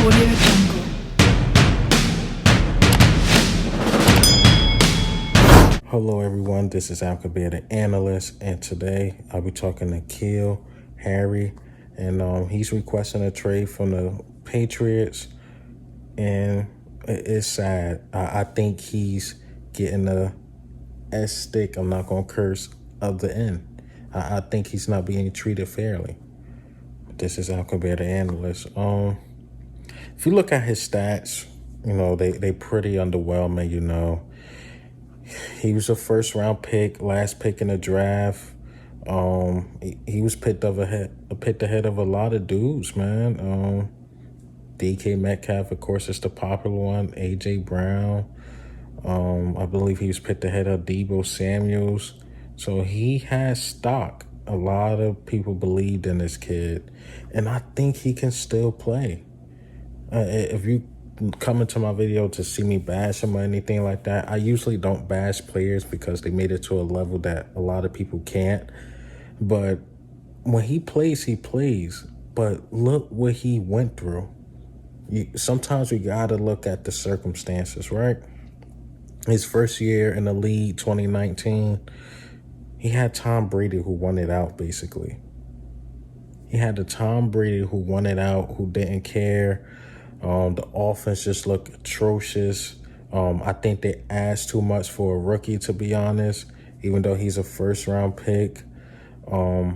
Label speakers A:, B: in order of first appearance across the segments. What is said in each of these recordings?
A: Audio Jungle.
B: Hello everyone, this is NKealHarry, the analyst, and today I'll be talking to NKealHarry, Harry, and he's requesting a trade from the Patriots, and it's sad. I think he's getting the S stick, I'm not gonna curse, of the end. I think he's not being treated fairly. This is NKealHarry, the analyst. If you look at his stats, they pretty underwhelming. He was a first round pick, last pick in the draft. He was picked ahead of a lot of dudes, man. DK Metcalf, of course, is the popular one. AJ Brown. I believe he was picked ahead of Deebo Samuels. So he has stock. A lot of people believed in this kid, and I think he can still play. If you come into my video to see me bash him or anything like that, I usually don't bash players because they made it to a level that a lot of people can't. But when he plays, he plays. But look what he went through. Sometimes we gotta look at the circumstances, right? His first year in the league, 2019, he had Tom Brady who won it out, basically. He had the Tom Brady who won it out, who didn't care. The offense just looked atrocious. I think they asked too much for a rookie, to be honest, even though he's a first-round pick. The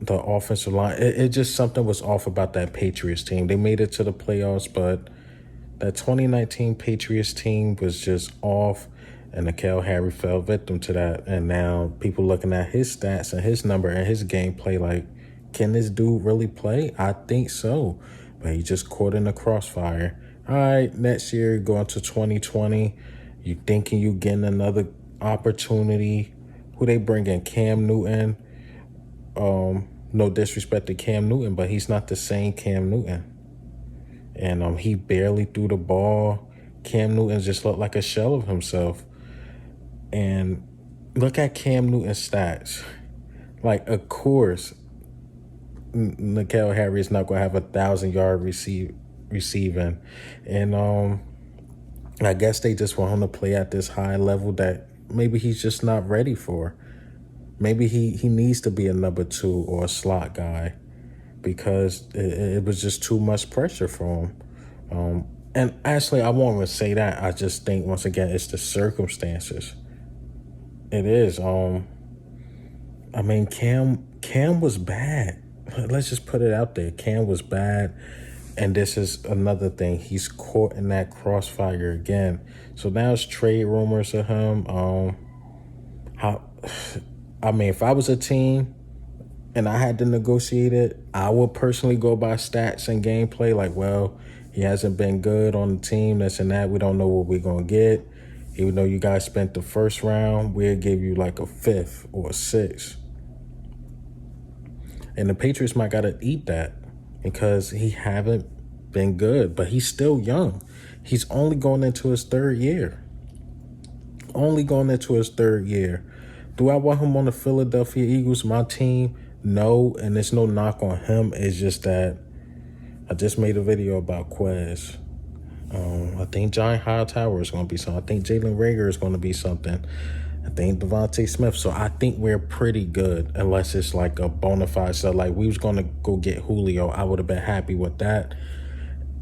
B: offensive line, it just something was off about that Patriots team. They made it to the playoffs, but that 2019 Patriots team was just off, and NKealHarry Harry fell victim to that. And now people looking at his stats and his number and his gameplay like, can this dude really play? I think so. But he just caught in the crossfire. All right, next year, going to 2020, you thinking you getting another opportunity. Who they bring in? Cam Newton. No disrespect to Cam Newton, but he's not the same Cam Newton. And he barely threw the ball. Cam Newton just looked like a shell of himself. And look at Cam Newton's stats. Like, of course, NKealHarry Harry is not going to have 1,000-yard receiving. And I guess they just want him to play at this high level that maybe he's just not ready for. Maybe he needs to be a number 2 or a slot guy because it was just too much pressure for him. And actually, I won't even say that. I just think, once again, it's the circumstances. It is. I mean, Cam was bad. Let's just put it out there. Cam was bad. And this is another thing. He's caught in that crossfire again. So now it's trade rumors of him. If I was a team and I had to negotiate it, I would personally go by stats and gameplay. Like, well, he hasn't been good on the team, this and that. We don't know what we're going to get. Even though you guys spent the first round, we'll give you like a 5th or a 6th. And the Patriots might got to eat that because he haven't been good, but he's still young. He's only going into his 3rd year. Do I want him on the Philadelphia Eagles, my team? No, and there's no knock on him. It's just that I just made a video about Quez. I think Giant Hightower is going to be something. I think Jalen Reagor is going to be something. I think Devontae Smith. So I think we're pretty good unless it's like a bona fide. So like we was going to go get Julio. I would have been happy with that.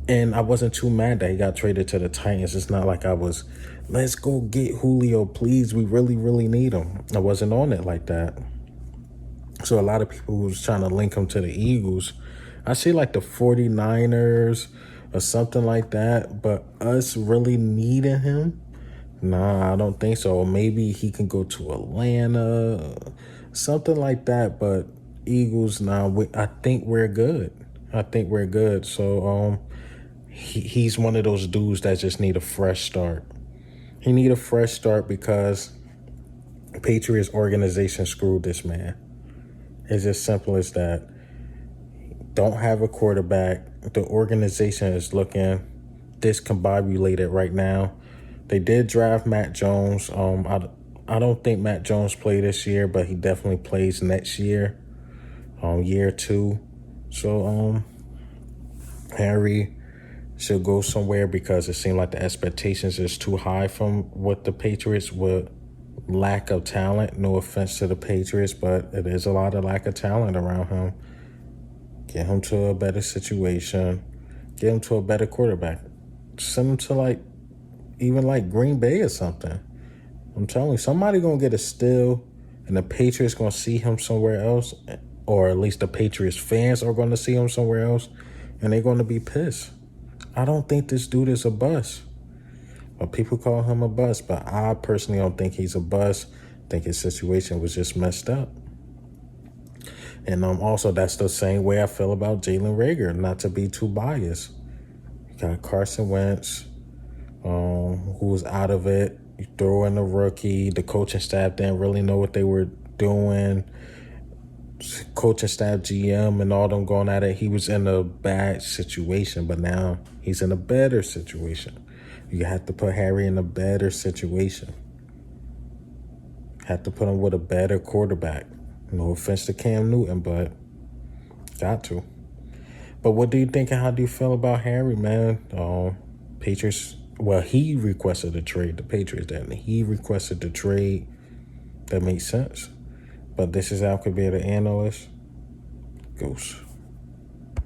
B: And I wasn't too mad that he got traded to the Titans. It's not like I was, let's go get Julio, please. We really, really need him. I wasn't on it like that. So a lot of people was trying to link him to the Eagles. I see like the 49ers or something like that. But us really needing him? Nah, I don't think so. Maybe he can go to Atlanta, something like that. But Eagles, I think we're good. So he's one of those dudes that just need a fresh start. He need a fresh start because the Patriots organization screwed this man. It's as simple as that. Don't have a quarterback. The organization is looking discombobulated right now. They did draft Matt Jones. I don't think Matt Jones played this year, but he definitely plays next year, year 2. So Harry should go somewhere because it seemed like the expectations is too high from what the Patriots with lack of talent. No offense to the Patriots, but it is a lot of lack of talent around him. Get him to a better situation. Get him to a better quarterback. Send him to even Green Bay or something. I'm telling you, somebody gonna get a steal, and the Patriots gonna see him somewhere else, or at least the Patriots fans are gonna see him somewhere else, and they're gonna be pissed. I don't think this dude is a bust. But people call him a bust, but I personally don't think he's a bust. I think his situation was just messed up. And also, that's the same way I feel about Jalen Reagor, not to be too biased. You got Carson Wentz, who was out of it. You throw in a rookie. The coaching staff didn't really know what they were doing. Coaching staff, GM, and all them going at it. He was in a bad situation, but now he's in a better situation. You have to put Harry in a better situation. Have to put him with a better quarterback. No offense to Cam Newton, but got to. But what do you think and how do you feel about Harry, man? Patriots, well, he requested a trade. The Patriots didn't. He requested the trade. That makes sense. But this is Al Kabir, the analyst. Goose.